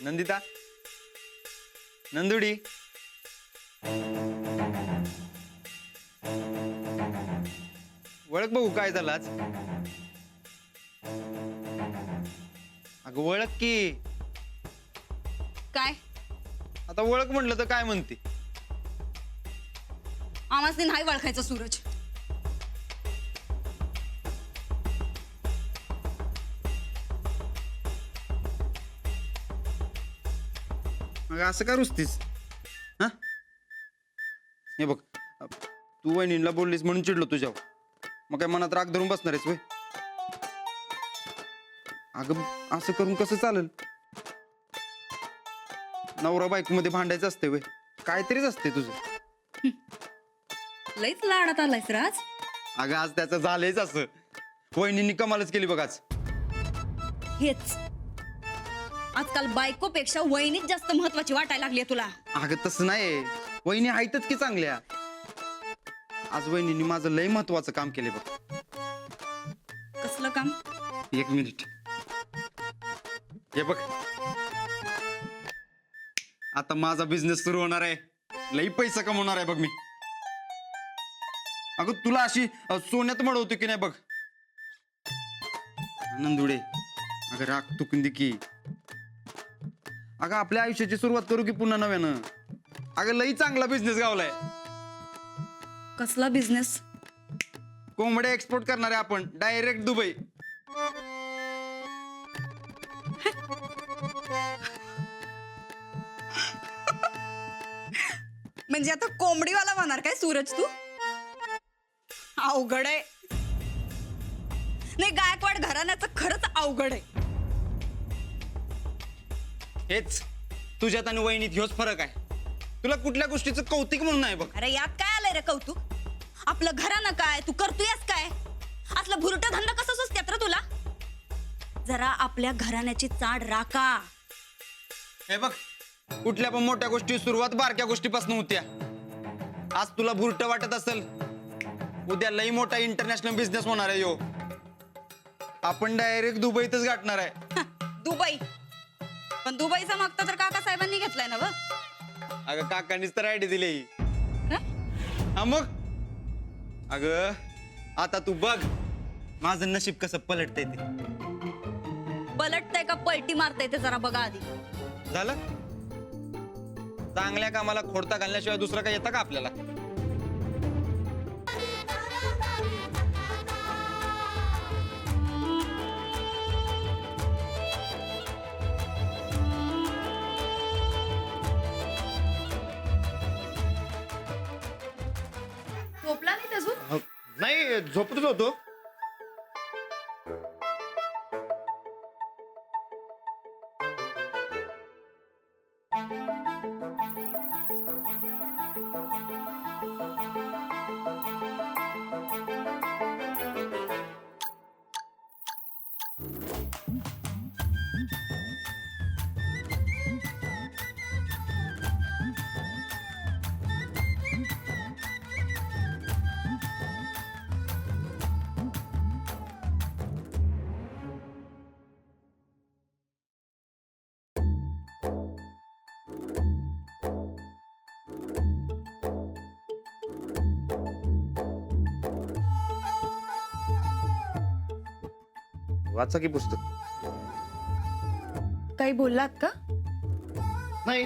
नंदिता, नंदुडी, ओळख बघू काय झालं आज. अगं ओळख की. काय आता ओळख म्हटलं तर काय म्हणते. आवाजने नाही ओळखायचा सूरज. मग असं का रुसतीस हा. हे बघ, तू वहिनीला बोललीस म्हणून चिडलो तुझ्यावर. मग काय मनात राग धरून बसणार आहेस वय. अगं असं करून कसं चालेल. नवरा बायको मध्ये भांडायचं असते वय. काहीतरीच असते तुझं. लईच लाडात आलायस राज. अगं आज त्याचं झालंयच असं. वहिनींनी कमालच केली बघ आज. हेच आजकाल बायकोपेक्षा वहिनीच जास्त महत्वाची वाटायला लागली तुला. अगं तसं नाही. वहिनी आहेतच की चांगल्या. आज वहिनींनी माझं लय महत्वाचं काम केले बघ. कसलं काम? एक मिनिट. हे बघ, आता माझा बिझनेस सुरू होणार आहे. लई पैसा कमवणार आहे बघ मी. अगं तुला अशी सोन्यात मळवतो की नाही बघ. नंदुडे, अगं राग तुकून दे की. अगं आपल्या आयुष्याची सुरुवात करू की पुन्हा नव्यानं. अगं लई चांगला बिझनेस गावलाय. कसला बिझनेस? कोंबड्या एक्सपोर्ट करणारे आपण डायरेक्ट दुबई. म्हणजे आता कोंबडीवाला होणार काय सूरज तू? अवघड आहे. नाही, गायकवाड घराण्याचं खरंच अवघड आहे. हेच तुझ्यात आणि वहिनीत ह्योच फरक आहे. तुला कुठल्या गोष्टीचं कौतिक म्हणून नाही बघ. अरे यात काय आलंय रे कौतुक? आपलं घरानं काय, तू करतोयस काय? असलं भुरट धंदा कसं सुचत्यात रे तुला? जरा आपल्या घराण्याची चाड राखा. हे बघ, कुठल्या पण मोठ्या गोष्टी सुरुवात बारक्या गोष्टीपासून होत्या. आज तुला भुरट वाटत असेल, उद्या लई मोठा इंटरनॅशनल बिझनेस होणार आहे यो. आपण डायरेक्ट दुबईतच गाठणार आहे. दुबई? पण दुबईचा मागता तर काका साहेबांनी घेतलाय ना व? अगं काकांनीच तर आयडिया दिली. हं? हा मग. अगं आता तू बघ माझं नशीब कसं पलटतंय ते. पलटतंय का पलटी मारतंय ते जरा बघा आधी. झालं. चांगल्या कामाला खोडता घालण्याशिवाय दुसरं काय येतं का आपल्याला. झोपला नाही अजून? नाही, झोपतच होतो. वाचा की पुस्तक. काही बोललात का? नाही.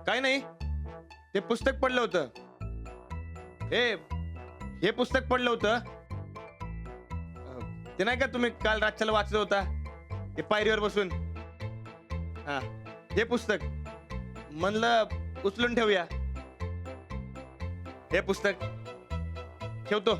काय नाही, ते पुस्तक पडलं होतं. हे पुस्तक पडलं होतं. ते नाही का तुम्ही काल रातच्याला वाचलं होता, ते पायरीवर बसून. हा, हे पुस्तक म्हणलं उचलून ठेवूया. हे पुस्तक ठेवतो.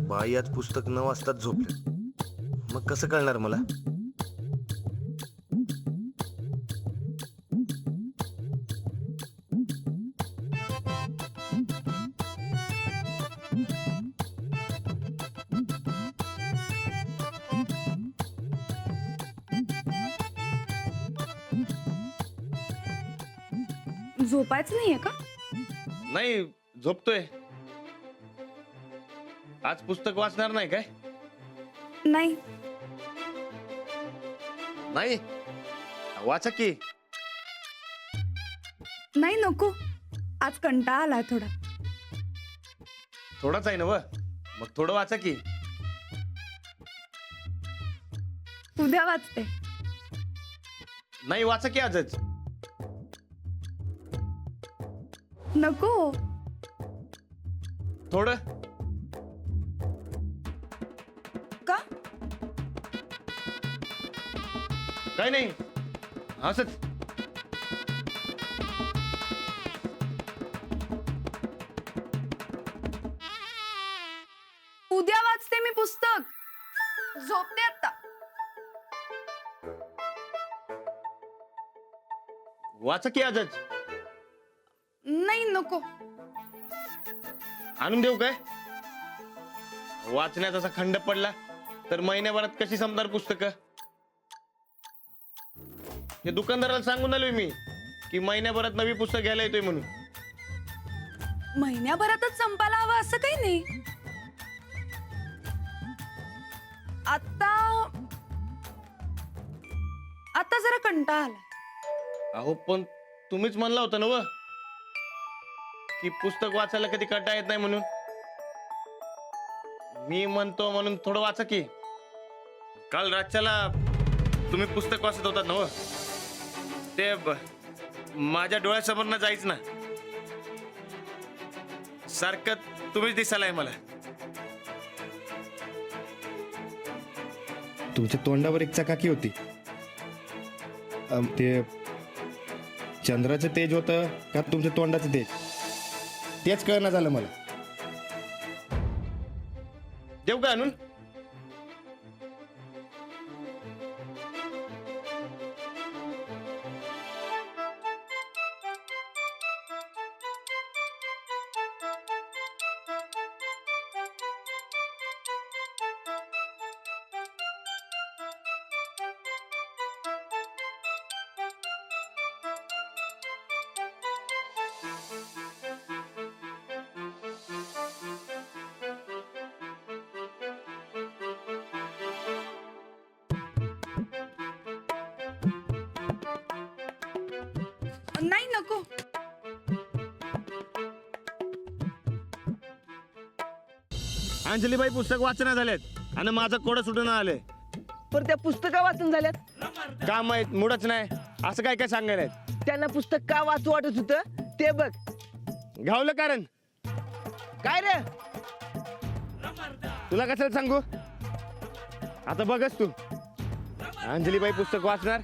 बाई आज पुस्तक 9 वाजताच झोपले. मग कसं कळणार मला? झोपायचं नाहीये का? नाही, झोपतोय. आज पुस्तक वाचणार नाही काय? नाही. नाही, वाचा की. नाही नको, आज कंटाळा आलाय थोडा. थोडाच आहे ना व, मग थोडं वाचा की. उद्या वाचते. नाही, वाचा की आजच. नको. थोडं. का? काय नाही, असंच. उद्या वाचते मी पुस्तक. झोपते आता. वाचा की आजच. नाही नको. आणून देऊ काय? वाचण्यात असा खंड पडला तर महिन्याभरात कशी संपणार पुस्तकं? हे दुकानदाराला सांगून आलोय मी की महिन्याभरात नवी पुस्तक घ्यायला येतोय म्हणून. महिन्याभरातच संपायला हवं असं काही नाही. आता जरा कंटाळा आला. अहो पण तुम्हीच म्हणला होता ना व की पुस्तक वाचायला कधी कंटाळा येत नाही म्हणून. मी म्हणतो म्हणून थोडं वाचा की. काल रातच्याला तुम्ही पुस्तक वाचत होतात ना व, ते माझ्या डोळ्यासमोर ना जायच ना. सारखं तुम्हीच दिसायलाय मला. तुमच्या तोंडावर एक चकाकी होती. ते चंद्राचं तेज होतं का तुमच्या तोंडाचं तेज, तेच कळना झालं मला. देऊ का आणून? नाही नको. अंजलीबाई पुस्तक वाचना झालेत आणि माझं कोडं सुटून आलंय. पण त्या पुस्तका वाचून झाल्यात. का माहित, मुडच नाही. असं काय काय सांगायला त्यांना पुस्तक का वाचू वाटत होतं ते बघ. घावलं कारण काय रे? तुला कशाला सांगू? आता बघच तू. अंजलीबाई पुस्तक वाचणार